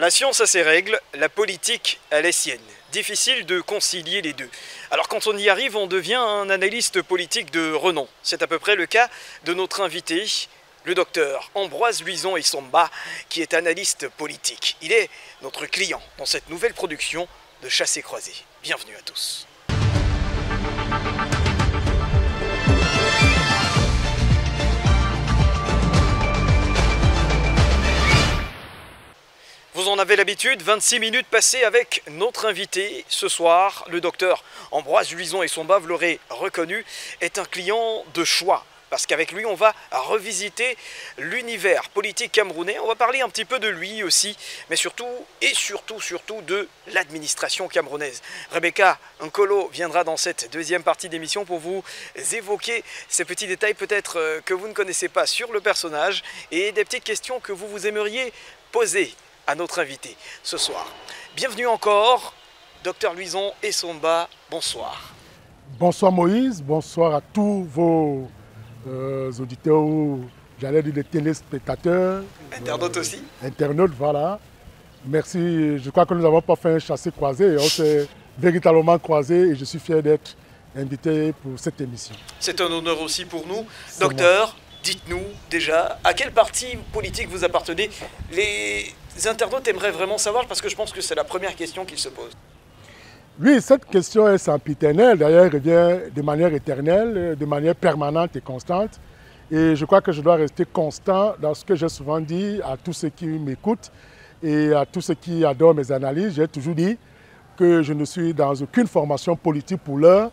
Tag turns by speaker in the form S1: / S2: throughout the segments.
S1: La science a ses règles, la politique a les siennes. Difficile de concilier les deux. Alors quand on y arrive, on devient un analyste politique de renom. C'est à peu près le cas de notre invité, le docteur Ambroise Luizon Essomba, qui est analyste politique. Il est notre client dans cette nouvelle production de Chassé Croisé. Bienvenue à tous. Vous en avez l'habitude, 26 minutes passées avec notre invité ce soir, le docteur Ambroise Luizon Essomba, vous l'aurez reconnu, est un client de choix. Parce qu'avec lui, on va revisiter l'univers politique camerounais. On va parler un petit peu de lui aussi, mais surtout de l'administration camerounaise. Rebecca Nkolo viendra dans cette deuxième partie d'émission pour vous évoquer ces petits détails peut-être que vous ne connaissez pas sur le personnage et des petites questions que vous aimeriez poser à notre invité ce soir. Bienvenue encore, docteur Luizon Essomba, bonsoir.
S2: Bonsoir Moïse, bonsoir à tous vos auditeurs, ou j'allais dire des téléspectateurs.
S1: Internautes aussi.
S2: Internautes, voilà. Merci, je crois que nous n'avons pas fait un chassé croisé, on s'est véritablement croisé et je suis fier d'être invité pour cette émission.
S1: C'est un honneur aussi pour nous. Docteur, dites-nous déjà, à quel parti politique vous appartenez? Les internautes aimeraient vraiment savoir parce que je pense que c'est la première question qu'ils se posent.
S2: Oui, cette question est sempiternelle, d'ailleurs elle revient de manière éternelle, de manière permanente et constante. Et je crois que je dois rester constant dans ce que j'ai souvent dit à tous ceux qui m'écoutent et à tous ceux qui adorent mes analyses. J'ai toujours dit que je ne suis dans aucune formation politique pour l'heure.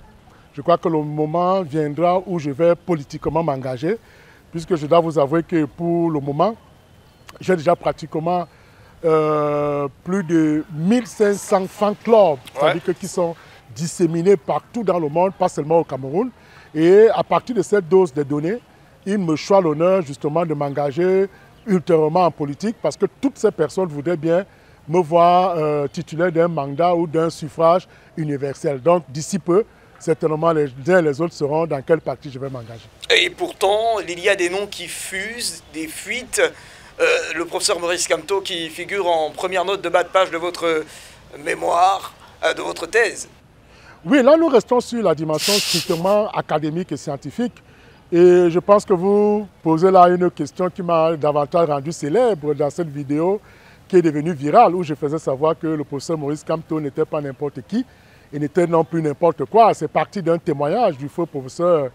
S2: Je crois que le moment viendra où je vais politiquement m'engager, puisque je dois vous avouer que pour le moment, j'ai déjà pratiquement plus de 1500 fan clubs, c'est-à-dire qui sont disséminés partout dans le monde, pas seulement au Cameroun. Et à partir de cette dose de données, il me choisit l'honneur justement de m'engager ultérieurement en politique parce que toutes ces personnes voudraient bien me voir titulaire d'un mandat ou d'un suffrage universel. Donc d'ici peu, certainement les uns et les autres sauront dans quel parti je vais m'engager. Et
S1: pourtant, il y a des noms qui fusent, des fuites. Le professeur Maurice Kamto qui figure en première note de bas de page de votre mémoire, de votre thèse. Oui, là nous restons sur la dimension strictement académique et scientifique. Et je pense que vous posez là une question qui m'a davantage rendu célèbre dans cette vidéo qui est devenue virale, où je faisais savoir que le professeur Maurice Kamto n'était pas n'importe qui et n'était non plus n'importe quoi. C'est parti d'un témoignage du faux professeur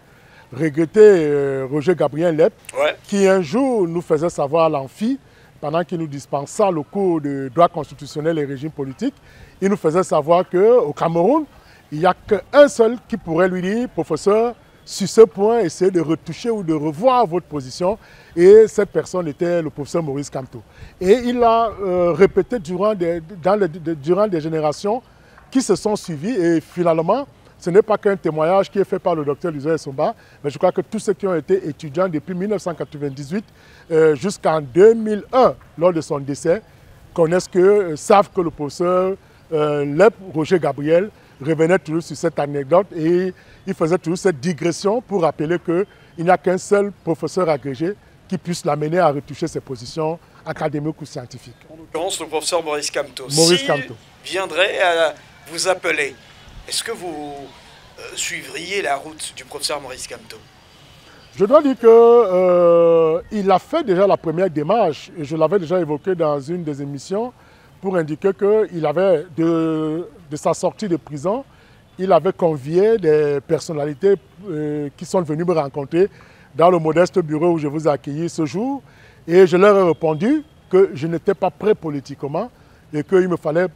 S1: regretté Roger Gabriel Lep, qui un jour nous faisait savoir à l'amphi, pendant qu'il nous dispensait le cours de droit constitutionnel et régime politique, il nous faisait savoir qu'au Cameroun, il n'y a qu'un seul qui pourrait lui dire, professeur, sur ce point, essayez de retoucher ou de revoir votre position. Et cette personne était le professeur Maurice Kamto. Et il l'a répété durant des générations qui se sont suivies et finalement, ce n'est pas qu'un témoignage qui est fait par le docteur Luizon Essomba, mais je crois que tous ceux qui ont été étudiants depuis 1998 jusqu'en 2001, lors de son décès, connaissent savent que le professeur Lep, Roger Gabriel, revenait toujours sur cette anecdote et il faisait toujours cette digression pour rappeler qu'il n'y a qu'un seul professeur agrégé qui puisse l'amener à retoucher ses positions académiques ou scientifiques. En l'occurrence, le professeur Maurice Kamto. Maurice Kamto viendrait à vous appeler. Est-ce que vous suivriez la route du professeur Maurice Kamto? Je dois dire qu'il a fait déjà la première démarche, et je l'avais déjà évoqué dans une des émissions, pour indiquer qu'il avait, de sa sortie de prison, il avait convié des personnalités qui sont venues me rencontrer dans le modeste bureau où je vous ai accueilli ce jour, et je leur ai répondu que je n'étais pas prêt politiquement et qu'il me fallait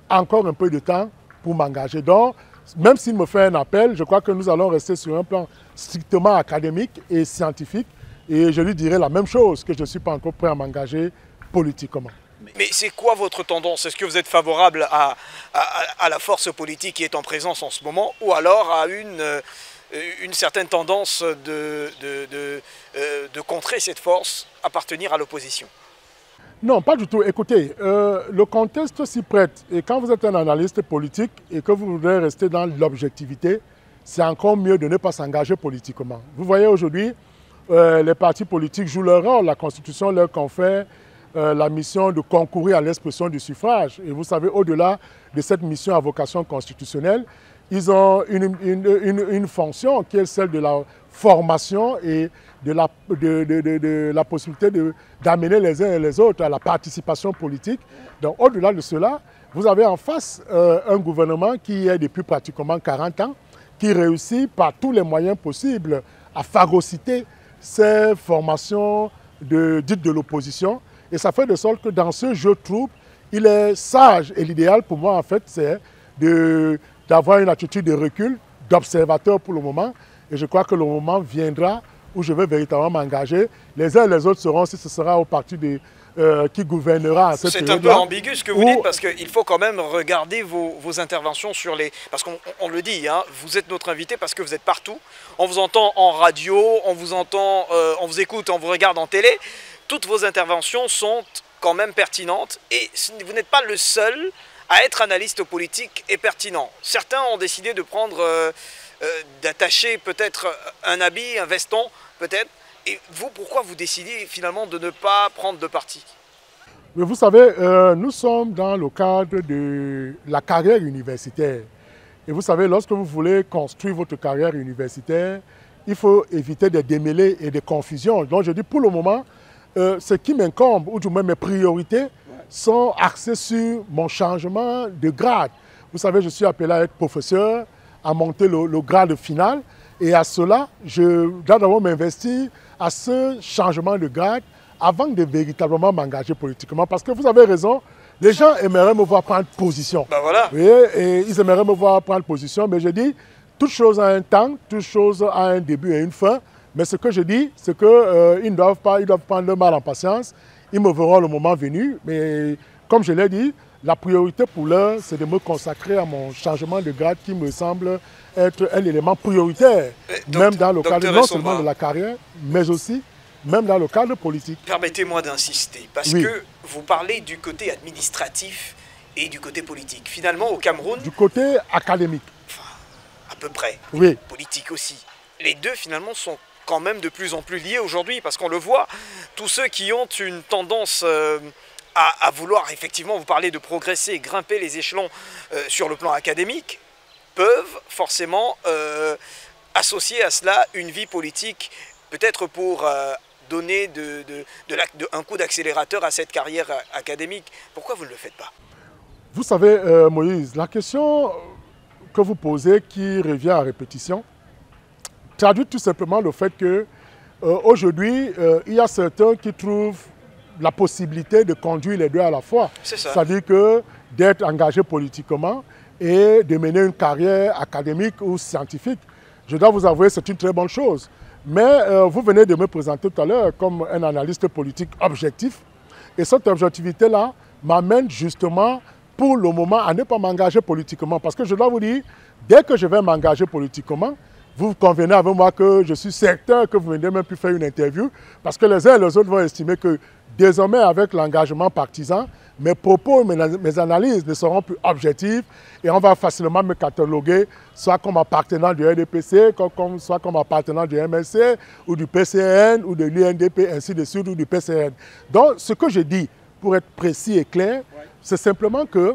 S1: encore un peu de temps pour m'engager. Donc, même s'il me fait un appel, je crois que nous allons rester sur un plan strictement académique et scientifique. Et je lui dirai la même chose, que je ne suis pas encore prêt à m'engager politiquement. Mais c'est quoi votre tendance? Est-ce que vous êtes favorable à la force politique qui est en présence en ce moment, ou alors à une certaine tendance de contrer cette force, appartenir à l'opposition? Non, pas du tout. Écoutez, le contexte s'y prête. Et quand vous êtes un analyste politique et que vous voudrez rester dans l'objectivité, c'est encore mieux de ne pas s'engager politiquement. Vous voyez aujourd'hui, les partis politiques jouent leur rôle. La Constitution leur confère
S2: la mission de concourir à l'expression du suffrage. Et vous savez, au-delà de cette mission à vocation constitutionnelle, ils ont une fonction qui est celle de la formation et de la possibilité d'amener les uns et les autres à la participation politique. Donc au-delà de cela, vous avez en face un gouvernement qui est depuis pratiquement 40 ans, qui réussit par tous les moyens possibles à phagocyter ces formations dites de l'opposition. Et ça fait de sorte que dans ce jeu de troupe, il est sage et l'idéal pour moi en fait c'est d'avoir une attitude de recul, d'observateur pour le moment. Et je crois que le moment viendra où je vais véritablement m'engager. Les uns et les autres seront, si ce sera au parti qui gouvernera à cette période.
S1: C'est un peu ambigu ce que vous dites, parce qu'il faut quand même regarder vos interventions sur les... Parce qu'on le dit, hein, vous êtes notre invité parce que vous êtes partout. On vous entend en radio, on vous entend, on vous écoute, on vous regarde en télé. Toutes vos interventions sont quand même pertinentes et vous n'êtes pas le seul à être analyste politique et pertinent. Certains ont décidé de prendre, d'attacher peut-être un habit, un veston, peut-être. Et vous, pourquoi vous décidez finalement de ne pas prendre de parti?
S2: Mais vous savez, nous sommes dans le cadre de la carrière universitaire. Et vous savez, lorsque vous voulez construire votre carrière universitaire, il faut éviter des démêlés et des confusions. Donc je dis pour le moment, ce qui m'incombe, ou du moins mes priorités, sont axées sur mon changement de grade. Vous savez, je suis appelé à être professeur, à monter le grade final. Et à cela, je dois d'abord m'investir à ce changement de grade avant de véritablement m'engager politiquement. Parce que vous avez raison, les gens aimeraient me voir prendre position.
S1: Ben voilà.
S2: Oui, et ils aimeraient me voir prendre position, mais je dis, toute chose a un temps, toute chose a un début et une fin. Mais ce que je dis, c'est qu'ils doivent prendre le mal en patience. Ils me verront le moment venu. Mais comme je l'ai dit, la priorité pour l'heure, c'est de me consacrer à mon changement de grade qui me semble être un élément prioritaire, même dans le cadre non seulement de la carrière, mais aussi même dans le cadre politique.
S1: Permettez-moi d'insister, parce que vous parlez du côté administratif et du côté politique. Finalement, au Cameroun...
S2: Du côté académique.
S1: Enfin, à peu près.
S2: Oui.
S1: Politique aussi. Les deux, finalement, sont quand même de plus en plus liés aujourd'hui, parce qu'on le voit, tous ceux qui ont une tendance... à vouloir effectivement vous parler de progresser, grimper les échelons sur le plan académique, peuvent forcément associer à cela une vie politique, peut-être pour donner un coup d'accélérateur à cette carrière académique. Pourquoi vous ne le faites pas?
S2: Vous savez, Moïse, la question que vous posez, qui revient à répétition, traduit tout simplement le fait que aujourd'hui, il y a certains qui trouvent la possibilité de conduire les deux à la fois. C'est-à-dire que d'être engagé politiquement et de mener une carrière académique ou scientifique. Je dois vous avouer, c'est une très bonne chose. Mais vous venez de me présenter tout à l'heure comme un analyste politique objectif. Et cette objectivité-là m'amène justement pour le moment à ne pas m'engager politiquement. Parce que je dois vous dire, dès que je vais m'engager politiquement, vous convenez avec moi que je suis certain que vous n'avez même plus faire une interview. Parce que les uns et les autres vont estimer que désormais, avec l'engagement partisan, mes propos, mes analyses ne seront plus objectives et on va facilement me cataloguer soit comme appartenant du RDPC, soit comme appartenant du MLC ou du PCN ou de l'UNDP, ainsi de suite, ou du PCN. Donc, ce que je dis, pour être précis et clair, c'est simplement que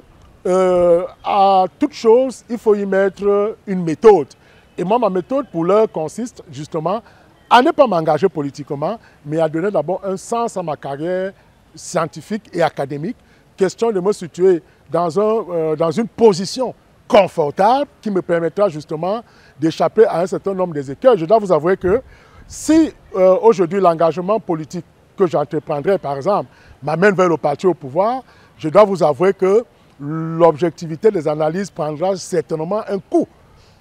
S2: à toute chose, il faut y mettre une méthode. Et moi, ma méthode pour l'heure consiste justement à ne pas m'engager politiquement, mais à donner d'abord un sens à ma carrière scientifique et académique. Question de me situer dans une position confortable qui me permettra justement d'échapper à un certain nombre des écueils. Je dois vous avouer que si aujourd'hui l'engagement politique que j'entreprendrai, par exemple, m'amène vers le parti au pouvoir, je dois vous avouer que l'objectivité des analyses prendra certainement un coup.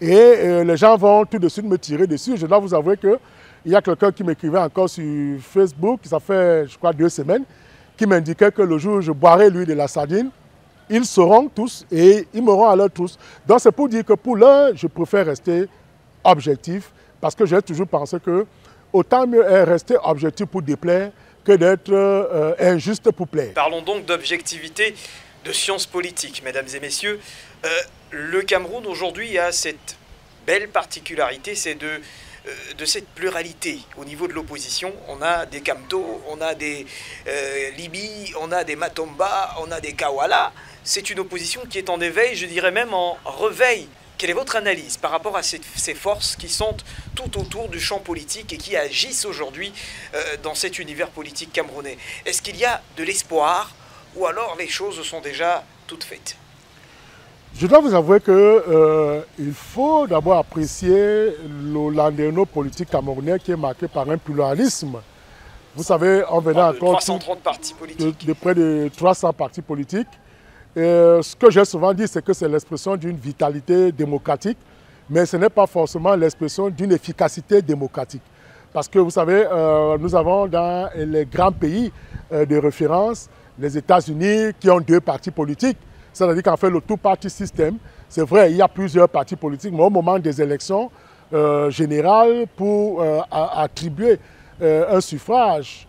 S2: Et les gens vont tout de suite me tirer dessus. Je dois vous avouer que il y a quelqu'un qui m'écrivait encore sur Facebook, ça fait, je crois, 2 semaines, qui m'indiquait que le jour où je boirai l'huile de la sardine, ils seront tous et ils m'auront à leur tous. Donc c'est pour dire que pour l'heure, je préfère rester objectif, parce que j'ai toujours pensé que autant mieux est rester objectif pour déplaire que d'être injuste pour plaire.
S1: Parlons donc d'objectivité, de sciences politiques, mesdames et messieurs. Le Cameroun aujourd'hui a cette belle particularité, c'est de de cette pluralité au niveau de l'opposition. On a des Kamto, on a des Libi, on a des Matomba, on a des Kawala. C'est une opposition qui est en éveil, je dirais même en reveil. Quelle est votre analyse par rapport à ces forces qui sont tout autour du champ politique et qui agissent aujourd'hui dans cet univers politique camerounais? Est-ce qu'il y a de l'espoir ou alors les choses sont déjà toutes faites?
S2: Je dois vous avouer qu'il faut d'abord apprécier le landerneau politique camerounais qui est marqué par un pluralisme. Vous savez, on venait encore
S1: 330 partis politiques.
S2: De près de 300 partis politiques. Ce que j'ai souvent dit, c'est que c'est l'expression d'une vitalité démocratique, mais ce n'est pas forcément l'expression d'une efficacité démocratique. Parce que vous savez, nous avons dans les grands pays de référence, les États-Unis qui ont 2 partis politiques, c'est-à-dire qu'en fait le two-party system, c'est vrai, il y a plusieurs partis politiques, mais au moment des élections générales, pour attribuer un suffrage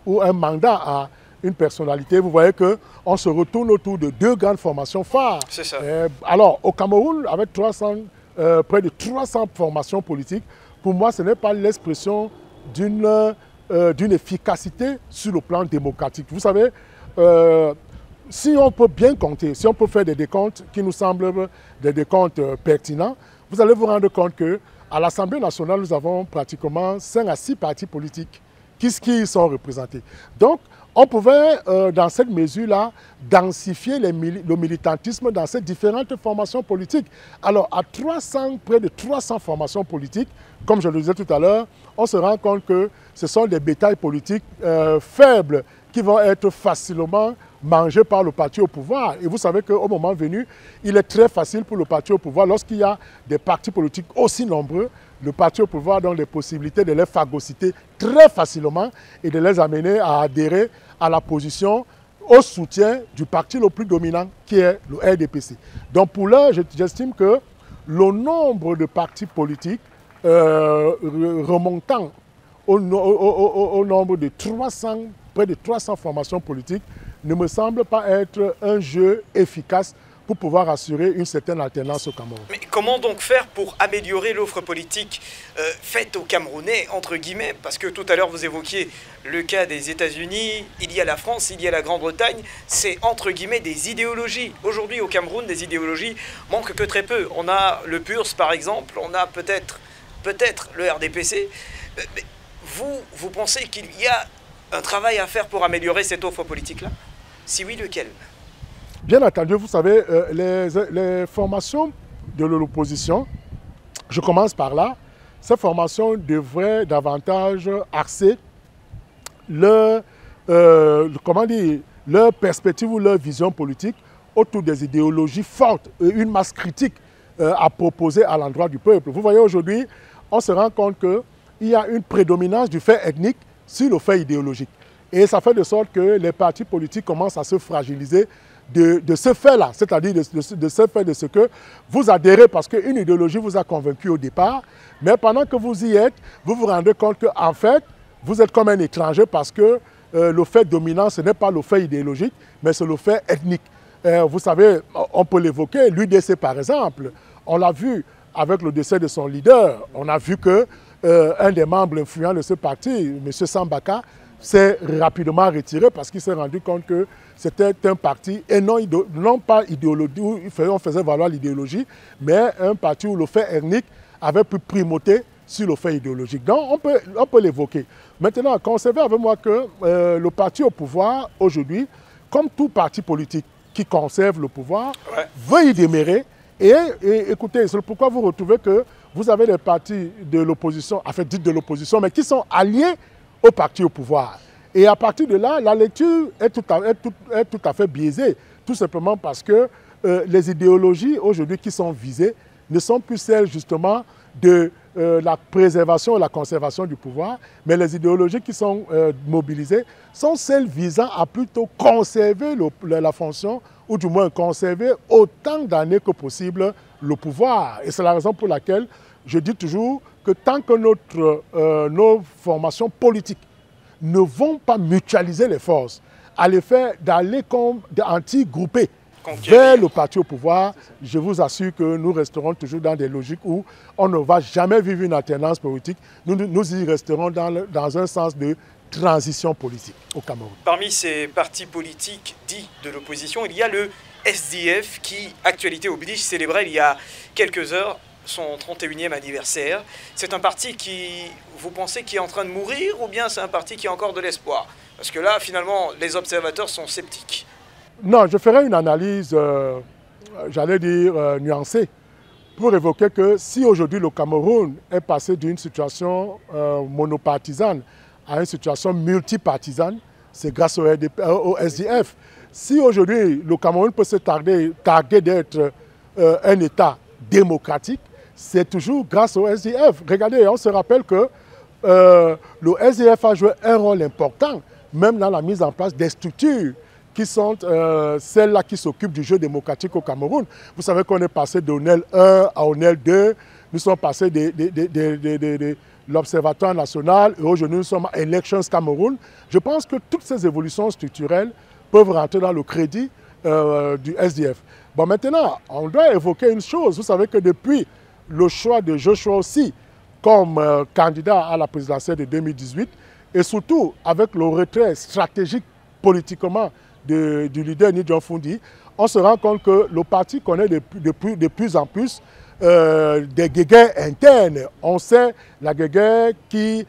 S2: ou un mandat à une personnalité, vous voyez qu'on se retourne autour de 2 grandes formations phares.
S1: C'est ça.
S2: Alors, au Cameroun, avec près de 300 formations politiques, pour moi, ce n'est pas l'expression d'une efficacité sur le plan démocratique. Vous savez, si on peut bien compter, si on peut faire des décomptes qui nous semblent des décomptes pertinents, vous allez vous rendre compte qu'à l'Assemblée nationale, nous avons pratiquement 5 à 6 partis politiques qui sont représentés. Donc, on pouvait, dans cette mesure-là, densifier le militantisme dans ces différentes formations politiques. Alors, à près de 300 formations politiques, comme je le disais tout à l'heure, on se rend compte que ce sont des bétails politiques faibles qui vont être facilement mangés par le parti au pouvoir. Et vous savez qu'au moment venu, il est très facile pour le parti au pouvoir, lorsqu'il y a des partis politiques aussi nombreux, le parti au pouvoir donne les possibilités de les phagocyter très facilement et de les amener à adhérer à la position, au soutien du parti le plus dominant qui est le RDPC. Donc pour l'heure, j'estime que le nombre de partis politiques remontant au nombre de 300, près de 300 formations politiques ne me semble pas être un jeu efficace pour pouvoir assurer une certaine alternance au Cameroun.
S1: Mais comment donc faire pour améliorer l'offre politique faite aux Camerounais, entre guillemets? Parce que tout à l'heure, vous évoquiez le cas des États-Unis, il y a la France, il y a la Grande-Bretagne. C'est entre guillemets des idéologies. Aujourd'hui, au Cameroun, des idéologies manquent que très peu. On a le PURS, par exemple, on a peut-être le RDPC. Mais vous pensez qu'il y a un travail à faire pour améliorer cette offre politique-là? Si oui, lequel?
S2: Bien entendu, vous savez, les formations de l'opposition, je commence par là, ces formations devraient davantage axer leur perspective ou leur vision politique autour des idéologies fortes et une masse critique à proposer à l'endroit du peuple. Vous voyez, aujourd'hui, on se rend compte qu'il y a une prédominance du fait ethnique sur le fait idéologique. Et ça fait de sorte que les partis politiques commencent à se fragiliser de ce fait-là, c'est-à-dire de ce fait de ce que vous adhérez parce qu'une idéologie vous a convaincu au départ, mais pendant que vous y êtes, vous vous rendez compte qu'en fait, vous êtes comme un étranger parce que le fait dominant, ce n'est pas le fait idéologique, mais c'est le fait ethnique. Vous savez, on peut l'évoquer, l'UDC par exemple, on l'a vu avec le décès de son leader, on a vu qu'un des membres influents de ce parti, M. Sambaka, s'est rapidement retiré parce qu'il s'est rendu compte que c'était un parti, et non pas idéologie, où on faisait valoir l'idéologie, mais un parti où le fait ethnique avait pu primauté sur le fait idéologique. Donc on peut l'évoquer. Maintenant, conservez avec moi que le parti au pouvoir aujourd'hui, comme tout parti politique qui conserve le pouvoir, veut y demeurer. Et écoutez, c'est pourquoi vous retrouvez que vous avez des partis de l'opposition, en fait dites de l'opposition, mais qui sont alliés au parti au pouvoir. Et à partir de là, la lecture est tout à fait biaisée, tout simplement parce que les idéologies aujourd'hui qui sont visées ne sont plus celles justement de la préservation et la conservation du pouvoir, mais les idéologies qui sont mobilisées sont celles visant à plutôt conserver la fonction, ou du moins conserver autant d'années que possible le pouvoir. Et c'est la raison pour laquelle je dis toujours que tant que nos formations politiques ne vont pas mutualiser les forces à l'effet d'aller comme anti-groupés vers le parti au pouvoir, je vous assure que nous resterons toujours dans des logiques où on ne va jamais vivre une alternance politique. Nous y resterons dans un sens de transition politique au Cameroun.
S1: Parmi ces partis politiques dits de l'opposition, il y a le SDF qui, actualité oblige, célébrait il y a quelques heures son 31e anniversaire. C'est un parti qui, vous pensez, qui est en train de mourir, ou bien c'est un parti qui a encore de l'espoir? Parce que là, finalement, les observateurs sont sceptiques.
S2: Non, je ferai une analyse, j'allais dire, nuancée, pour évoquer que si aujourd'hui le Cameroun est passé d'une situation monopartisane à une situation multipartisane, c'est grâce au SDF. Si aujourd'hui le Cameroun peut se targuer d'être un État démocratique, c'est toujours grâce au SDF. Regardez, on se rappelle que le SDF a joué un rôle important, même dans la mise en place des structures qui sont celles-là qui s'occupent du jeu démocratique au Cameroun. Vous savez qu'on est passé d'ONEL 1 à ONEL 2, nous sommes passés de l'Observatoire national et aujourd'hui nous sommes à Elections Cameroun. Je pense que toutes ces évolutions structurelles peuvent rentrer dans le crédit du SDF. Bon, maintenant, on doit évoquer une chose. Vous savez que depuis le choix de Joshua aussi comme candidat à la présidentielle de 2018 et surtout avec le retrait stratégique politiquement du leader Ni John Fundi, on se rend compte que le parti connaît de plus en plus des guéguerres internes. On sait la guéguerre qui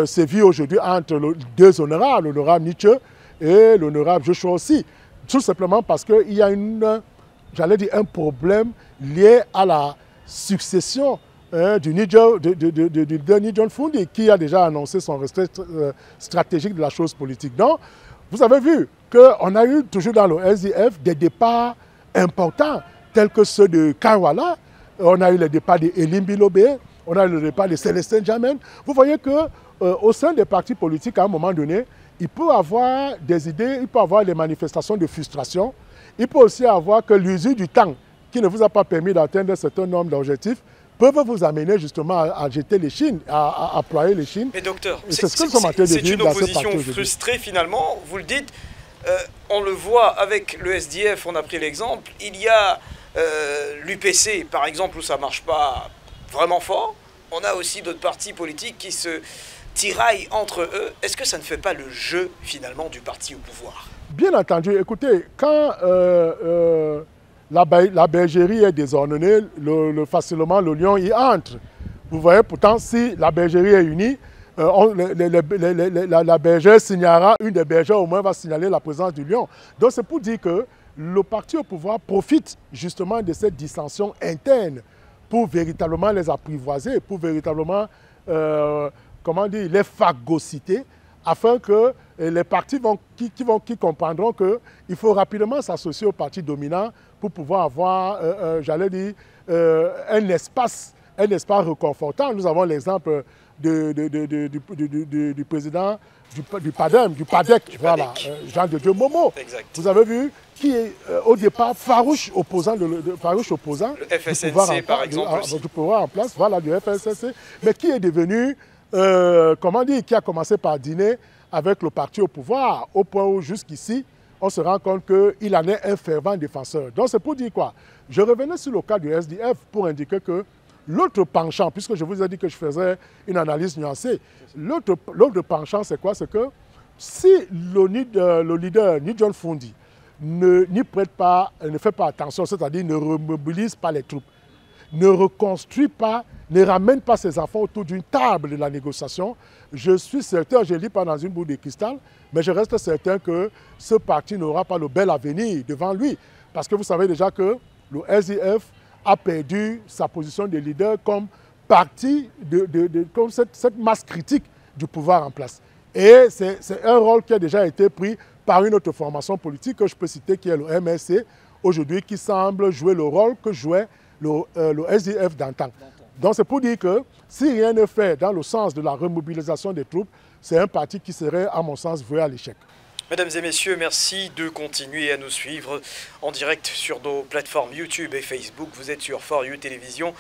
S2: sévit aujourd'hui entre deux honorables, l'honorable Nietzsche et l'honorable Joshua aussi. Tout simplement parce qu'il y a un problème lié à la succession du leader Ni John Fundi qui a déjà annoncé son retrait stratégique de la chose politique. Donc, vous avez vu qu'on a eu toujours dans le SDF des départs importants tels que ceux de Kawala, on a eu le départ de Elim Bilobé, on a eu le départ de Célestin Jamen. Vous voyez qu'au sein des partis politiques, à un moment donné, il peut y avoir des idées, il peut y avoir des manifestations de frustration. Il peut aussi avoir que l'usure du temps qui ne vous a pas permis d'atteindre un certain nombre d'objectifs peuvent vous amener justement à jeter les chines, à ployer les chines.
S1: Mais docteur,
S2: c'est
S1: une opposition frustrée finalement, vous le dites. On le voit avec le SDF, on a pris l'exemple. Il y a l'UPC, par exemple, où ça ne marche pas vraiment fort. On a aussi d'autres partis politiques qui se tiraillent entre eux. Est-ce que ça ne fait pas le jeu, finalement, du parti au pouvoir?
S2: Bien entendu. Écoutez, quand la bergerie est désordonnée, facilement le lion y entre. Vous voyez, pourtant, si la bergerie est unie, la bergère signalera, une des bergères au moins va signaler la présence du lion. Donc c'est pour dire que le parti au pouvoir profite justement de cette dissension interne pour véritablement les apprivoiser, pour véritablement les phagocyter, afin que les partis qui comprendront qu'il faut rapidement s'associer au parti dominant pour pouvoir avoir, un espace réconfortant. Nous avons l'exemple du président du PADEC, voilà, Jean de Dieu Momo.
S1: Exact.
S2: Vous avez vu, qui est au départ farouche opposant,
S1: le FSNC par exemple
S2: du pouvoir en place, voilà, du FSNC, mais qui est devenu, qui a commencé par dîner avec le parti au pouvoir, au point où jusqu'ici, on se rend compte qu'il en est un fervent défenseur. Donc c'est pour dire quoi? Je revenais sur le cas du SDF pour indiquer que l'autre penchant, puisque je vous ai dit que je faisais une analyse nuancée, l'autre penchant, c'est quoi? C'est que si le leader Ni John Fundi ne fait pas attention, c'est-à-dire ne remobilise pas les troupes, ne reconstruit pas, ne ramène pas ses enfants autour d'une table de la négociation, je suis certain, je ne lis pas dans une boule de cristal, mais je reste certain que ce parti n'aura pas le bel avenir devant lui. Parce que vous savez déjà que le SDF a perdu sa position de leader comme parti comme cette masse critique du pouvoir en place. Et c'est un rôle qui a déjà été pris par une autre formation politique que je peux citer, qui est le MSC, aujourd'hui, qui semble jouer le rôle que jouait le SDF d'antan. Donc c'est pour dire que si rien n'est fait dans le sens de la remobilisation des troupes, c'est un parti qui serait, à mon sens, voué à l'échec.
S1: Mesdames et messieurs, merci de continuer à nous suivre en direct sur nos plateformes YouTube et Facebook. Vous êtes sur For You Télévision.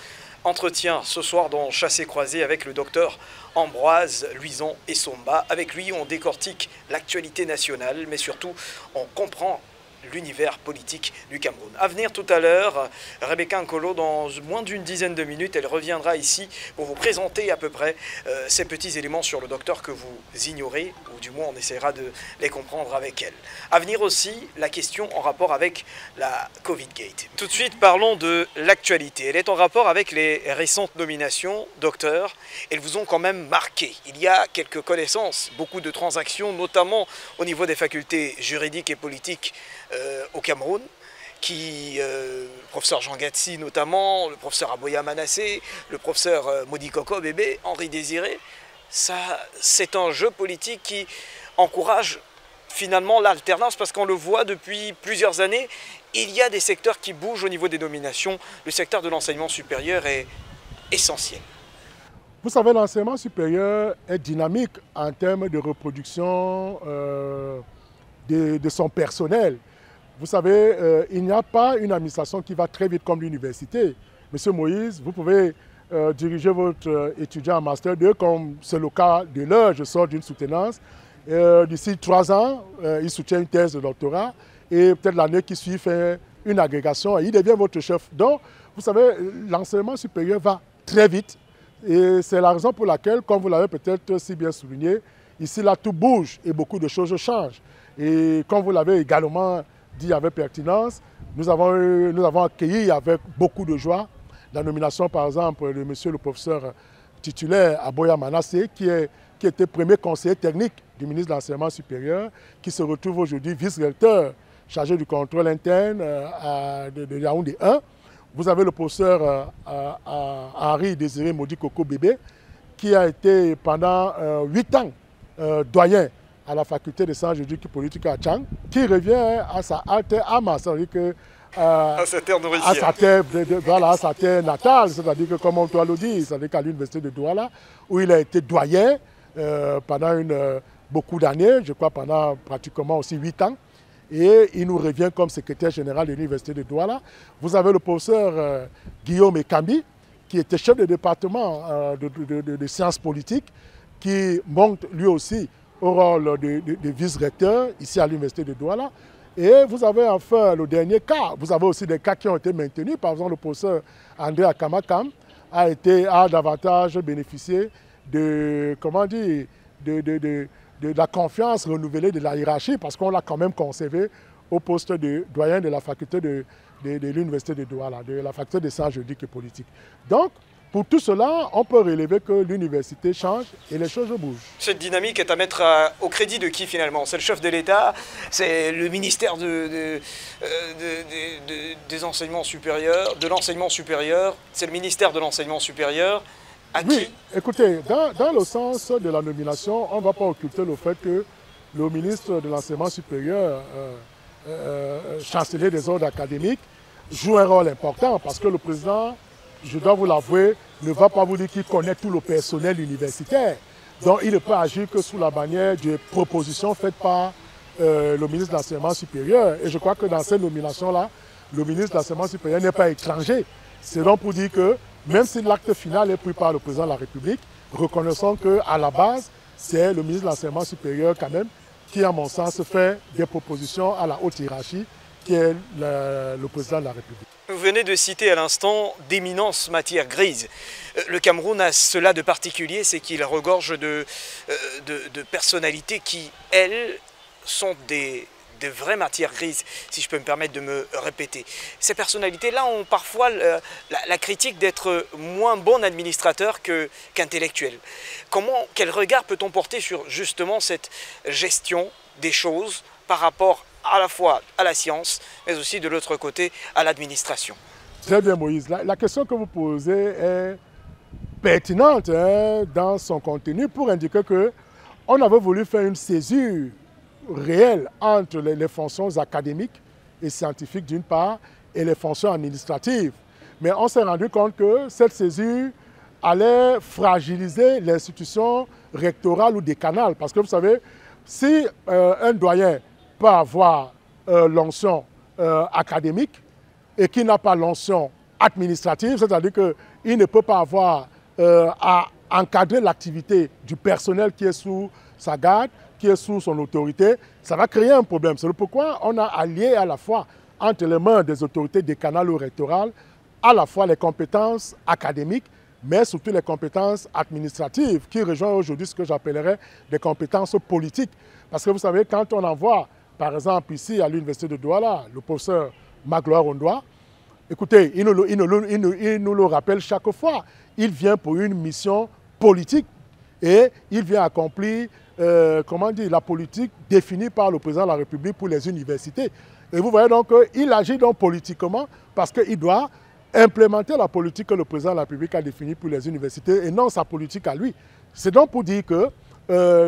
S1: Entretien ce soir dans Chassé Croisé avec le docteur Ambroise Luison Essomba. Avec lui, on décortique l'actualité nationale, mais surtout, on comprend l'univers politique du Cameroun. À venir tout à l'heure, Rebecca Nkolo, dans moins d'une dizaine de minutes, elle reviendra ici pour vous présenter à peu près ces petits éléments sur le docteur que vous ignorez, ou du moins on essaiera de les comprendre avec elle. À venir aussi, la question en rapport avec la Covid-Gate. Tout de suite, parlons de l'actualité. Elle est en rapport avec les récentes nominations, docteur. Elles vous ont quand même marqué. Il y a quelques connaissances, beaucoup de transactions, notamment au niveau des facultés juridiques et politiques au Cameroun, le professeur Jean Gatsi notamment, le professeur Aboya Manassé, le professeur Modi Koko Bébé, Henri Désiré. Ça, c'est un jeu politique qui encourage finalement l'alternance, parce qu'on le voit depuis plusieurs années, il y a des secteurs qui bougent au niveau des nominations. Le secteur de l'enseignement supérieur est essentiel.
S2: Vous savez, l'enseignement supérieur est dynamique en termes de reproduction de son personnel. Vous savez, il n'y a pas une administration qui va très vite comme l'université. Monsieur Moïse, vous pouvez diriger votre étudiant en Master 2 comme c'est le cas de l'heure. Je sors d'une soutenance. D'ici 3 ans, il soutient une thèse de doctorat et peut-être l'année qui suit fait une agrégation et il devient votre chef. Donc, vous savez, l'enseignement supérieur va très vite. Et c'est la raison pour laquelle, comme vous l'avez peut-être si bien souligné, ici, là, tout bouge et beaucoup de choses changent. Et comme vous l'avez également dit avec pertinence, nous avons accueilli avec beaucoup de joie la nomination, par exemple, de monsieur le professeur titulaire Aboya Manassé, qui était premier conseiller technique du ministre de l'Enseignement supérieur, qui se retrouve aujourd'hui vice-recteur chargé du contrôle interne de Yaoundé 1. Vous avez le professeur Henri Désiré Modi Koko Bébé, qui a été pendant 8 ans doyen à la faculté des sciences juridiques et politiques à Tchang, qui revient à sa alter ama, c'est-à-dire que
S1: à sa terre d'origine.
S2: À sa terre natale, c'est-à-dire que, comme on doit le dire, c'est-à-dire qu'à l'université de Douala, où il a été doyen pendant beaucoup d'années, je crois pendant pratiquement aussi 8 ans. Et il nous revient comme secrétaire général de l'université de Douala. Vous avez le professeur Guillaume Ekambi, qui était chef de département de sciences politiques, qui monte lui aussi au rôle de vice-recteur ici à l'université de Douala. Et vous avez enfin le dernier cas. Vous avez aussi des cas qui ont été maintenus. Par exemple, le professeur André Akamakam a davantage bénéficié de, comment dire, de la confiance renouvelée de la hiérarchie, parce qu'on l'a quand même conservé au poste de doyen de la faculté de l'université de Douala, de la faculté des sciences juridiques et politiques. Donc, pour tout cela, on peut relever que l'université change et les choses bougent.
S1: Cette dynamique est à mettre au crédit de qui finalement? C'est le chef de l'État, c'est le ministère des enseignements supérieurs, de l'enseignement supérieur, c'est le ministère de l'enseignement supérieur.
S2: Oui, écoutez, dans le sens de la nomination, on ne va pas occulter le fait que le ministre de l'enseignement supérieur, chancelier des ordres académiques, joue un rôle important parce que le président, je dois vous l'avouer, ne va pas vous dire qu'il connaît tout le personnel universitaire. Donc il ne peut agir que sous la bannière de propositions faites par le ministre de l'enseignement supérieur. Et je crois que dans cette nomination-là, le ministre de l'enseignement supérieur n'est pas étranger. C'est donc pour dire que même si l'acte final est pris par le président de la République, reconnaissons qu'à la base, c'est le ministre de l'enseignement supérieur quand même qui, à mon sens, fait des propositions à la haute hiérarchie, qui est le président de la République.
S1: Vous venez de citer à l'instant d'éminentes matières grises. Le Cameroun a cela de particulier, c'est qu'il regorge de personnalités qui, elles, sont des vraies matières grises, si je peux me permettre de me répéter. Ces personnalités-là ont parfois la critique d'être moins bons administrateurs qu'intellectuels. Quel regard peut-on porter sur justement cette gestion des choses par rapport à la fois à la science, mais aussi de l'autre côté à l'administration?
S2: Très bien Moïse, la question que vous posez est pertinente dans son contenu pour indiquer qu'on avait voulu faire une césure réelle entre les fonctions académiques et scientifiques d'une part et les fonctions administratives. Mais on s'est rendu compte que cette césure allait fragiliser l'institution rectorale ou décanale. Parce que vous savez, si un doyen peut avoir l'onction académique et qui n'a pas l'onction administrative, c'est-à-dire qu'il ne peut pas avoir à encadrer l'activité du personnel qui est sous sa garde, qui est sous son autorité, ça va créer un problème. C'est pourquoi on a allié à la fois entre les mains des autorités décanales ou rectorales, à la fois les compétences académiques, mais surtout les compétences administratives qui rejoignent aujourd'hui ce que j'appellerais des compétences politiques. Parce que vous savez, quand on envoie, par exemple, ici à l'université de Douala, le professeur Magloire Ondoa, écoutez, il nous le rappelle chaque fois. Il vient pour une mission politique et il vient accomplir comment dire, la politique définie par le président de la République pour les universités. Et vous voyez donc qu'il agit donc politiquement parce qu'il doit implémenter la politique que le président de la République a définie pour les universités et non sa politique à lui. C'est donc pour dire que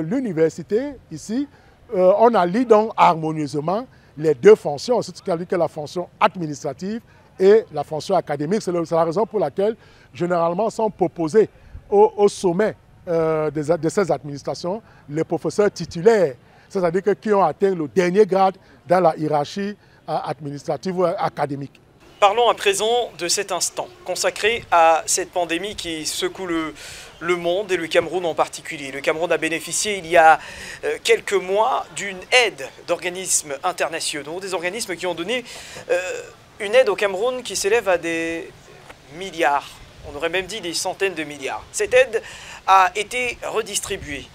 S2: l'université, ici, on allie donc harmonieusement les deux fonctions, c'est-à-dire que la fonction administrative et la fonction académique. C'est la raison pour laquelle, généralement, sont proposés au sommet de ces administrations les professeurs titulaires, c'est-à-dire qui ont atteint le dernier grade dans la hiérarchie administrative ou académique.
S1: Parlons à présent de cet instant consacré à cette pandémie qui secoue le monde et le Cameroun en particulier. Le Cameroun a bénéficié il y a quelques mois d'une aide d'organismes internationaux, des organismes qui ont donné une aide au Cameroun qui s'élève à des milliards, on aurait même dit des centaines de milliards. Cette aide a été redistribuée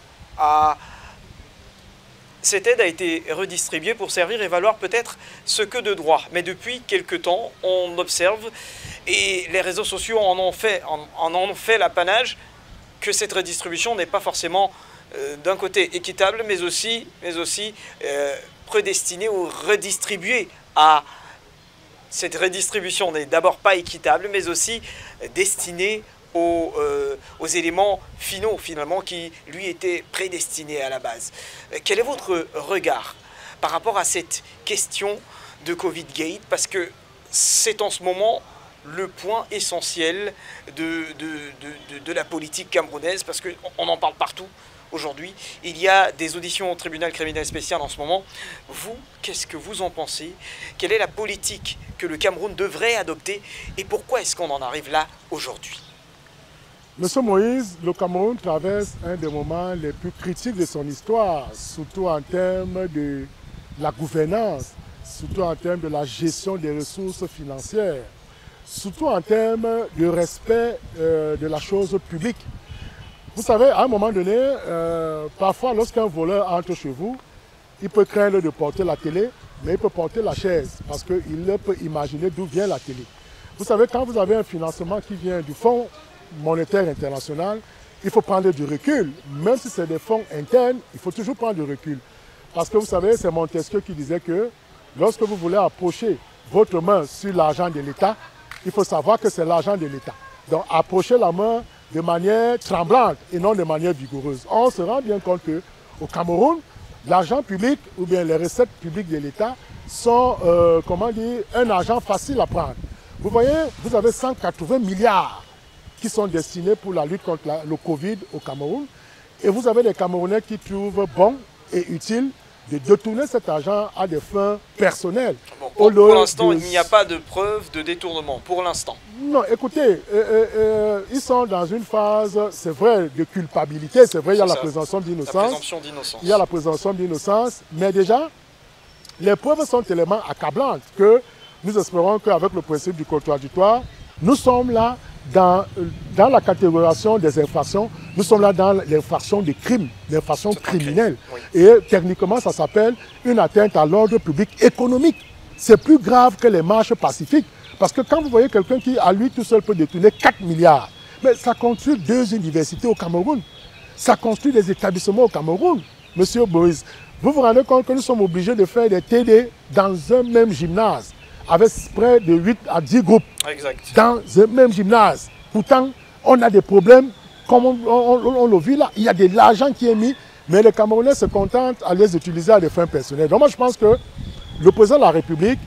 S1: Cette aide a été redistribuée pour servir et valoir peut-être ce que de droit. Mais depuis quelque temps, on observe, et les réseaux sociaux en ont fait l'apanage, que cette redistribution n'est pas forcément d'un côté équitable, mais aussi prédestinée ou redistribuée à... Cette redistribution n'est d'abord pas équitable, mais aussi destinée aux éléments finaux, finalement, qui lui étaient prédestinés à la base. Quel est votre regard par rapport à cette question de Covid-Gate? Parce que c'est en ce moment le point essentiel de la politique camerounaise, parce qu'on en parle partout aujourd'hui. Il y a des auditions au tribunal criminel spécial en ce moment. Vous, qu'est-ce que vous en pensez? Quelle est la politique que le Cameroun devrait adopter et pourquoi est-ce qu'on en arrive là aujourd'hui?
S2: Monsieur Moïse, le Cameroun traverse un des moments les plus critiques de son histoire, surtout en termes de la gouvernance, surtout en termes de la gestion des ressources financières, surtout en termes de respect de la chose publique. Vous savez, à un moment donné, parfois lorsqu'un voleur entre chez vous, il peut craindre de porter la télé, mais il peut porter la chaise, parce qu'il peut imaginer d'où vient la télé. Vous savez, quand vous avez un financement qui vient du Fonds monétaire international, il faut prendre du recul. Même si c'est des fonds internes, il faut toujours prendre du recul. Parce que vous savez, c'est Montesquieu qui disait que lorsque vous voulez approcher votre main sur l'argent de l'État, il faut savoir que c'est l'argent de l'État. Donc approchez la main de manière tremblante et non de manière vigoureuse. On se rend bien compte qu'au Cameroun, l'argent public ou bien les recettes publiques de l'État sont, comment dire, un argent facile à prendre. Vous voyez, vous avez 180 milliards qui sont destinés pour la lutte contre le Covid au Cameroun. Et vous avez des Camerounais qui trouvent bon et utile de détourner cet argent à des fins personnelles.
S1: Bon, pour l'instant, il n'y a pas de preuve de détournement, pour l'instant.
S2: Non, écoutez, ils sont dans une phase, c'est vrai, de culpabilité, c'est vrai, il y a la présomption d'innocence. Il y a la présomption d'innocence, mais déjà, les preuves sont tellement accablantes que nous espérons qu'avec le principe du contradictoire, nous sommes là dans la catégorisation des infractions, nous sommes là dans l'infraction des crimes, l'infraction criminelle. Oui. Et techniquement, ça s'appelle une atteinte à l'ordre public économique. C'est plus grave que les marches pacifiques. Parce que quand vous voyez quelqu'un qui, à lui tout seul, peut détourner 4 milliards, mais ça construit 2 universités au Cameroun. Ça construit des établissements au Cameroun. Monsieur Boïse, vous vous rendez compte que nous sommes obligés de faire des TD dans un même gymnase, avec près de 8 à 10 groupes, exact, dans le même gymnase. Pourtant, on a des problèmes, comme on le vit là, il y a de l'argent qui est mis, mais les Camerounais se contentent à les utiliser à des fins personnelles. Donc moi je pense que le président de la République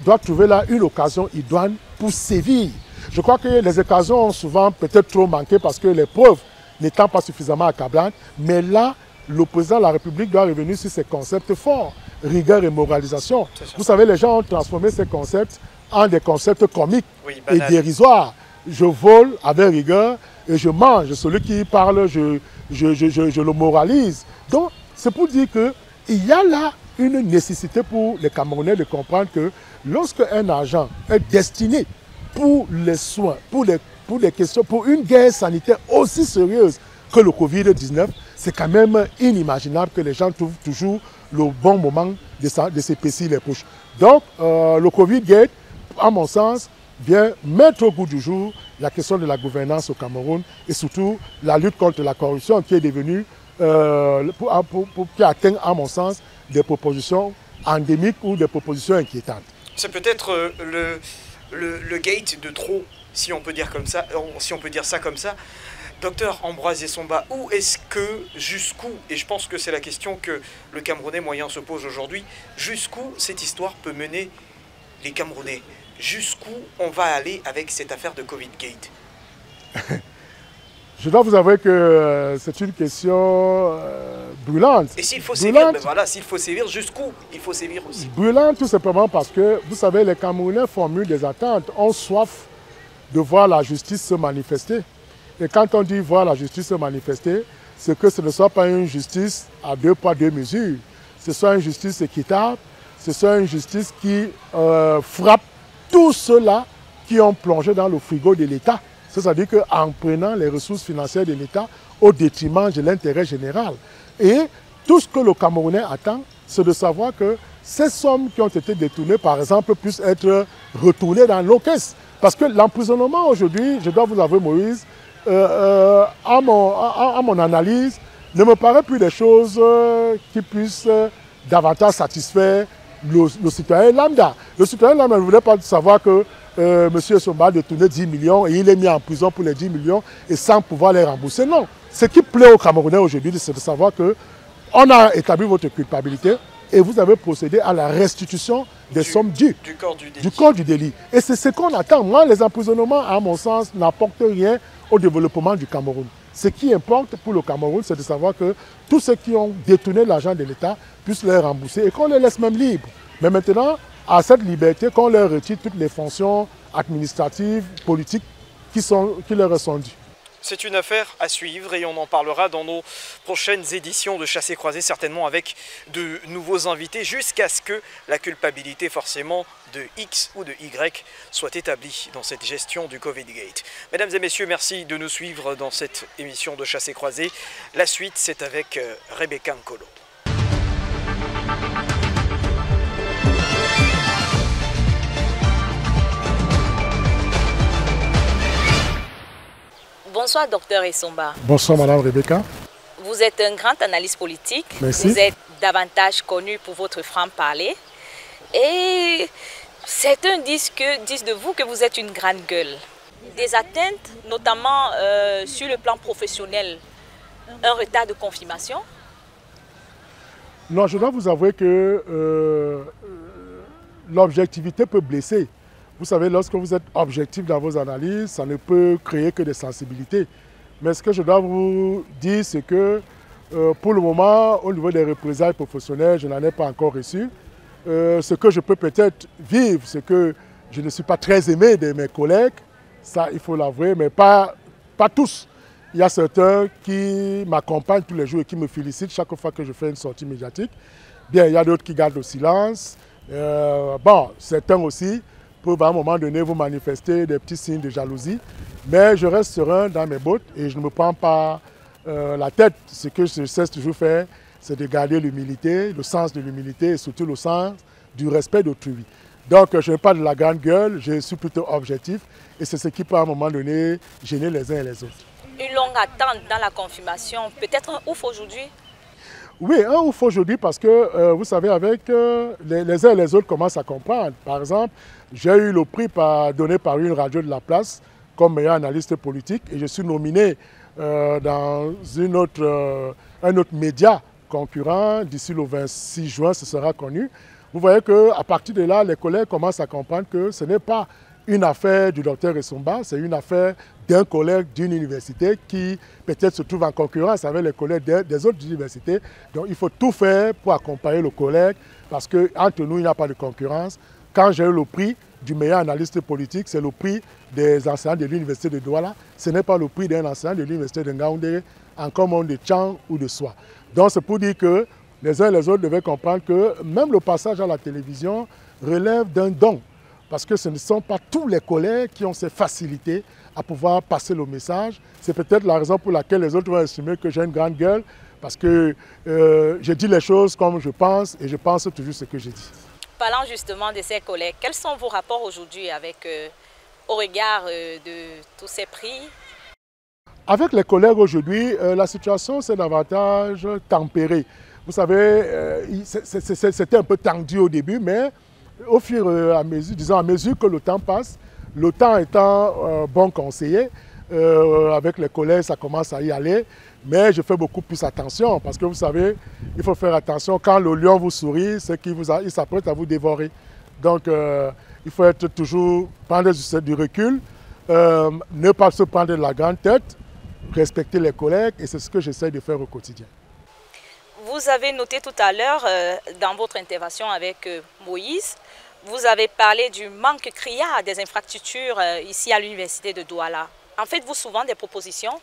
S2: doit trouver là une occasion idoine pour sévir. Je crois que les occasions ont souvent peut-être trop manqué parce que les preuves n'étant pas suffisamment accablantes, mais là, le président de la République doit revenir sur ces concepts forts. Rigueur et moralisation. Vous savez, les gens ont transformé ces concepts en des concepts comiques, oui, et dérisoires. Je vole avec rigueur et je mange. Celui qui parle, je le moralise. Donc, c'est pour dire qu'il y a là une nécessité pour les Camerounais de comprendre que lorsque un argent est destiné pour les soins, pour les questions, pour une guerre sanitaire aussi sérieuse que le Covid-19, c'est quand même inimaginable que les gens trouvent toujours le bon moment de s'épaissir les poches. Donc, le Covid-Gate, à mon sens, vient mettre au goût du jour la question de la gouvernance au Cameroun et surtout la lutte contre la corruption qui est devenue, qui atteint, à mon sens, des propositions endémiques ou des propositions inquiétantes.
S1: C'est peut-être le gate de trop, si on peut dire comme ça, si on peut dire ça comme ça. Docteur Ambroise Essomba, où est-ce que, jusqu'où, et je pense que c'est la question que le Camerounais moyen se pose aujourd'hui, jusqu'où cette histoire peut mener les Camerounais? Jusqu'où on va aller avec cette affaire de Covid-Gate?
S2: Je dois vous avouer que c'est une question brûlante.
S1: Et s'il faut sévir, ben voilà, s'il faut sévir, jusqu'où il faut sévir aussi?
S2: Brûlante tout simplement parce que, vous savez, les Camerounais formulent des attentes, ont soif de voir la justice se manifester. Et quand on dit voir la justice se manifester, c'est que ce ne soit pas une justice à deux poids, deux mesures. Ce soit une justice équitable, ce soit une justice qui frappe tous ceux-là qui ont plongé dans le frigo de l'État. C'est-à-dire qu'en prenant les ressources financières de l'État au détriment de l'intérêt général. Et tout ce que le Camerounais attend, c'est de savoir que ces sommes qui ont été détournées, par exemple, puissent être retournées dans nos caisses. Parce que l'emprisonnement aujourd'hui, je dois vous avouer, Moïse, à mon analyse, ne me paraît plus des choses qui puissent davantage satisfaire le citoyen lambda. Le citoyen lambda ne voulait pas savoir que M. Essomba a détourné 10 millions et il est mis en prison pour les 10 millions et sans pouvoir les rembourser. Non. Ce qui plaît aux Camerounais aujourd'hui, c'est de savoir qu'on a établi votre culpabilité et vous avez procédé à la restitution des sommes dues. Du corps du délit. Et c'est ce qu'on attend. Moi, les emprisonnements, à mon sens, n'apportent rien au développement du Cameroun. Ce qui importe pour le Cameroun, c'est de savoir que tous ceux qui ont détourné l'argent de l'État puissent les rembourser et qu'on les laisse même libres. Mais maintenant, à cette liberté, qu'on leur retire toutes les fonctions administratives, politiques qui leur sont dues.
S1: C'est une affaire à suivre et on en parlera dans nos prochaines éditions de Chassé Croisé, certainement avec de nouveaux invités, jusqu'à ce que la culpabilité forcément de X ou de Y soit établie dans cette gestion du Covid-Gate. Mesdames et messieurs, merci de nous suivre dans cette émission de Chassé Croisé. La suite, c'est avec Rebecca Nkolo.
S3: Bonsoir, docteur Essomba.
S2: Bonsoir, madame Rebecca.
S3: Vous êtes un grand analyste politique.
S2: Merci.
S3: Vous êtes davantage connu pour votre franc-parler. Et certains disent de vous que vous êtes une grande gueule. Des atteintes, notamment sur le plan professionnel, un retard de confirmation?
S2: Non, je dois vous avouer que l'objectivité peut blesser. Vous savez, lorsque vous êtes objectif dans vos analyses, ça ne peut créer que des sensibilités. Mais ce que je dois vous dire, c'est que pour le moment, au niveau des représailles professionnelles, je n'en ai pas encore reçu. Ce que je peux peut-être vivre, c'est que je ne suis pas très aimé de mes collègues, ça il faut l'avouer, mais pas tous. Il y a certains qui m'accompagnent tous les jours et qui me félicitent chaque fois que je fais une sortie médiatique. Bien, il y a d'autres qui gardent le silence. Certains aussi peuvent à un moment donné vous manifester des petits signes de jalousie. Mais je reste serein dans mes bottes et je ne me prends pas la tête. Ce que je cesse toujours faire, c'est de garder l'humilité, le sens de l'humilité et surtout le sens du respect d'autrui. Donc je n'ai pas de la grande gueule, je suis plutôt objectif et c'est ce qui peut à un moment donné gêner les uns et les autres.
S3: Une longue attente dans la confirmation, peut-être un ouf aujourd'hui?
S2: Oui, un ouf aujourd'hui parce que, vous savez, avec les uns et les autres commencent à comprendre. Par exemple, j'ai eu le prix donné par une radio de la place comme meilleur analyste politique et je suis nominé dans un autre média concurrent. D'ici le 26 juin, ce sera connu. Vous voyez qu'à partir de là, les collègues commencent à comprendre que ce n'est pas une affaire du docteur Essomba, c'est une affaire d'un collègue d'une université qui peut-être se trouve en concurrence avec les collègues des autres universités. Donc il faut tout faire pour accompagner le collègue parce qu'entre nous, il n'y a pas de concurrence. Quand j'ai eu le prix du meilleur analyste politique, c'est le prix des enseignants de l'université de Douala. Ce n'est pas le prix d'un enseignant de l'université de Ngaoundé, en commande de Tchang ou de Soie. Donc c'est pour dire que les uns et les autres devaient comprendre que même le passage à la télévision relève d'un don. Parce que ce ne sont pas tous les collègues qui ont ces facilités à pouvoir passer le message. C'est peut-être la raison pour laquelle les autres vont estimer que j'ai une grande gueule, parce que je dis les choses comme je pense et je pense toujours ce que je dis.
S3: Parlant justement de ces collègues, quels sont vos rapports aujourd'hui avec, au regard de tous ces prix?
S2: Avec les collègues aujourd'hui, la situation s'est davantage tempérée. Vous savez, c'était un peu tendu au début, mais au fur et à mesure, disons à mesure que le temps passe, le temps étant bon conseiller, avec les collègues, ça commence à y aller. Mais je fais beaucoup plus attention parce que vous savez, il faut faire attention. Quand le lion vous sourit, c'est qu'il s'apprête à vous dévorer. Donc, il faut être toujours, prendre du recul, ne pas se prendre de la grande tête, respecter les collègues et c'est ce que j'essaie de faire au quotidien.
S3: Vous avez noté tout à l'heure, dans votre intervention avec Moïse, vous avez parlé du manque criard des infrastructures ici à l'université de Douala. En faites-vous souvent des propositions?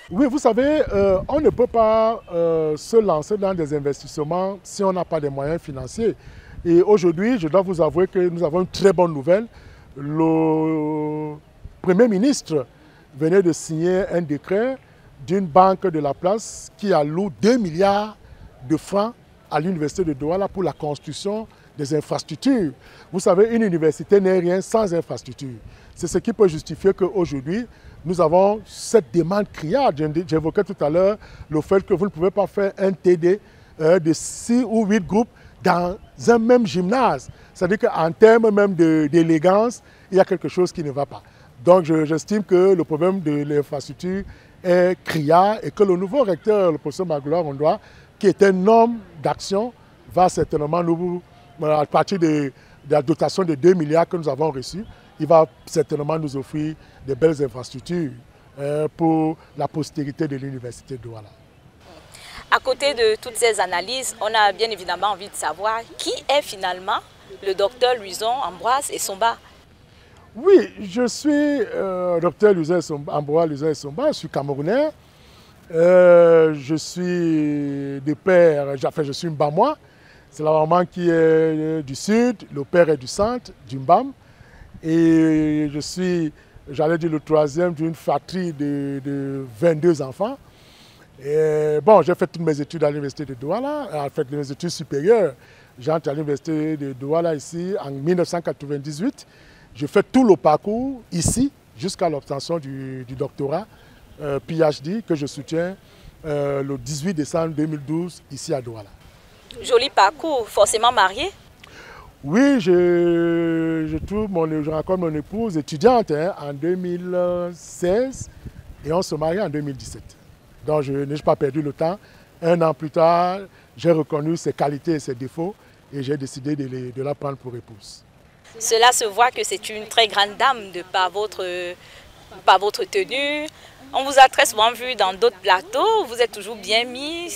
S2: Oui, vous savez, on ne peut pas se lancer dans des investissements si on n'a pas de moyens financiers. Et aujourd'hui, je dois vous avouer que nous avons une très bonne nouvelle. Le Premier ministre venait de signer un décret d'une banque de la place qui alloue 2 milliards de francs à l'université de Douala pour la construction des infrastructures. Vous savez, une université n'est rien sans infrastructure. C'est ce qui peut justifier qu'aujourd'hui, nous avons cette demande criarde. J'évoquais tout à l'heure le fait que vous ne pouvez pas faire un TD de 6 ou 8 groupes dans un même gymnase. C'est-à-dire qu'en termes même d'élégance, il y a quelque chose qui ne va pas. Donc j'estime que le problème de l'infrastructure est criard et que le nouveau recteur, le professeur Magloire Ondoa, qui est un homme d'action, va certainement nous, à partir de la dotation de 2 milliards que nous avons reçue, il va certainement nous offrir de belles infrastructures pour la postérité de l'université de Douala.
S3: À côté de toutes ces analyses, on a bien évidemment envie de savoir qui est finalement le docteur Louison Ambroise Essomba.
S2: Oui, je suis docteur Ambroise Louison Essomba, je suis camerounais. Je suis de père, enfin je suis Mbamois. C'est la maman qui est du sud, le père est du centre, du Mbam. Et je suis, j'allais dire, le troisième d'une fratrie de 22 enfants. Et bon, j'ai fait toutes mes études à l'université de Douala, en fait mes études supérieures. J'ai entré à l'université de Douala ici en 1998. J'ai fait tout le parcours ici jusqu'à l'obtention du doctorat PhD que je soutiens le 18 décembre 2012 ici à Douala.
S3: Joli parcours, forcément marié?
S2: Oui, je rencontre mon épouse étudiante en 2016 et on se marie en 2017. Donc je n'ai pas perdu le temps. Un an plus tard, j'ai reconnu ses qualités et ses défauts et j'ai décidé de la prendre pour épouse.
S3: Cela se voit que c'est une très grande dame de par votre tenue. On vous a très souvent vu dans d'autres plateaux, vous êtes toujours bien mis.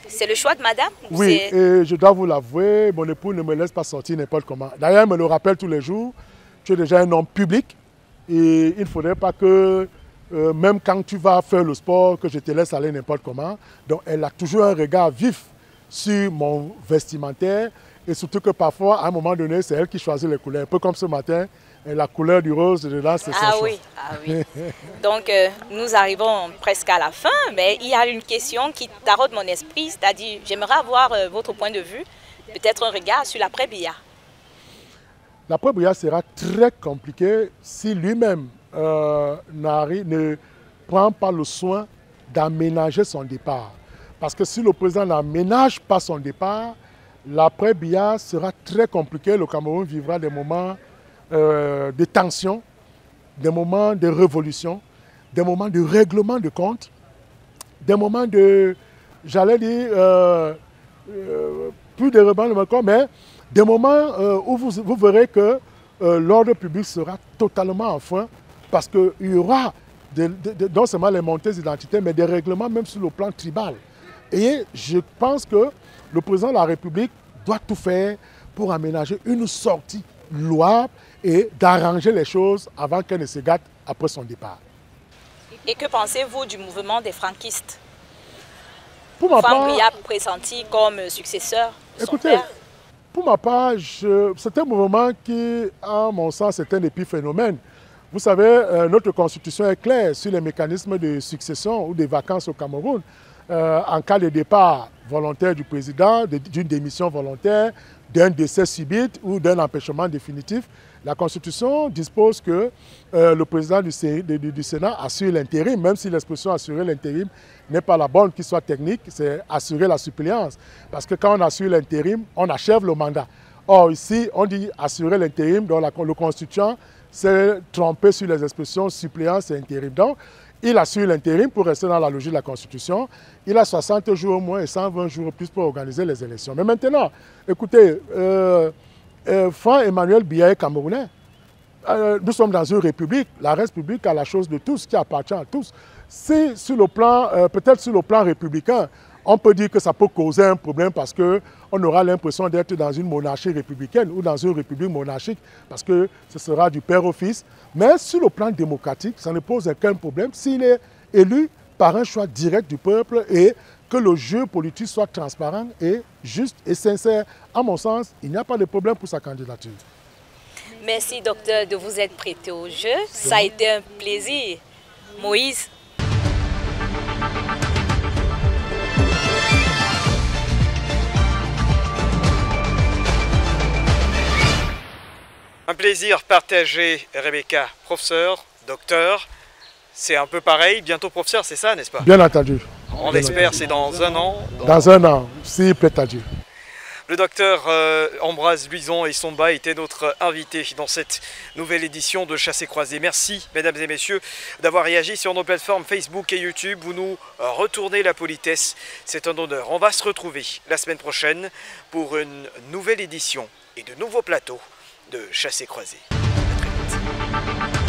S3: C'est le choix de madame?
S2: Oui, et je dois vous l'avouer, mon époux ne me laisse pas sortir n'importe comment. D'ailleurs, elle me le rappelle tous les jours. Tu es déjà un homme public et il ne faudrait pas que, même quand tu vas faire le sport, que je te laisse aller n'importe comment. Donc, elle a toujours un regard vif sur mon vestimentaire et surtout que parfois, à un moment donné, c'est elle qui choisit les couleurs. Un peu comme ce matin, la couleur du rose, dedans, c'est son choix.
S3: Ah oui. Donc, nous arrivons presque à la fin, mais il y a une question qui taraude mon esprit, c'est-à-dire, j'aimerais avoir votre point de vue, peut-être un regard sur l'après-BIA.
S2: L'après-BIA sera très compliqué si lui-même ne prend pas le soin d'aménager son départ. Parce que si le président n'aménage pas son départ, l'après-BIA sera très compliqué. Le Cameroun vivra des moments de tension, des moments de révolution, des moments de règlement de comptes, des moments de, j'allais dire, plus de règlement de comptes, mais des moments où vous verrez que l'ordre public sera totalement en frein parce qu'il y aura non seulement les montées identitaires, mais des règlements même sur le plan tribal. Et je pense que le président de la République doit tout faire pour aménager une sortie louable et d'arranger les choses avant qu'elle ne se gâte après son départ.
S3: Et que pensez-vous du mouvement des franquistes?
S2: Pour ma part,
S3: Bria pressenti comme successeur.
S2: Écoutez, pour ma part, c'est un mouvement qui, à mon sens, est un épiphénomène. Vous savez, notre constitution est claire sur les mécanismes de succession ou de vacances au Cameroun. En cas de départ volontaire du président, d'une démission volontaire, d'un décès subit ou d'un empêchement définitif, la Constitution dispose que le président du Sénat assure l'intérim, même si l'expression assurer l'intérim n'est pas la bonne, qu'il soit technique, c'est assurer la suppléance. Parce que quand on assure l'intérim, on achève le mandat. Or ici, on dit assurer l'intérim, donc le constituant s'est trompé sur les expressions suppléance et intérim. Donc, il assure l'intérim pour rester dans la logique de la Constitution. Il a 60 jours au moins et 120 jours au plus pour organiser les élections. Mais maintenant, écoutez, Franck-Emmanuel Biya est camerounais. Nous sommes dans une république. La république a la chose de tous, qui appartient à tous. Si sur le plan, peut-être sur le plan républicain, on peut dire que ça peut causer un problème parce qu'on aura l'impression d'être dans une monarchie républicaine ou dans une république monarchique parce que ce sera du père au fils. Mais sur le plan démocratique, ça ne pose aucun problème s'il est élu par un choix direct du peuple et que le jeu politique soit transparent et juste et sincère. À mon sens, il n'y a pas de problème pour sa candidature.
S3: Merci, docteur, de vous être prêté au jeu. Ça a été un plaisir. Moïse.
S1: Un plaisir partagé, Rebecca. Professeur, docteur, c'est un peu pareil. Bientôt professeur, c'est ça, n'est-ce pas?
S2: Bien entendu.
S1: On l'espère, c'est dans un an.
S2: Dans un an, s'il plaît à Dieu.
S1: Le docteur Ambroise Luizon et Somba étaient notre invité dans cette nouvelle édition de Chassés Croisés. Merci, mesdames et messieurs, d'avoir réagi sur nos plateformes Facebook et YouTube. Vous nous retournez la politesse. C'est un honneur. On va se retrouver la semaine prochaine pour une nouvelle édition et de nouveaux plateaux de Chassés Croisés. À très vite.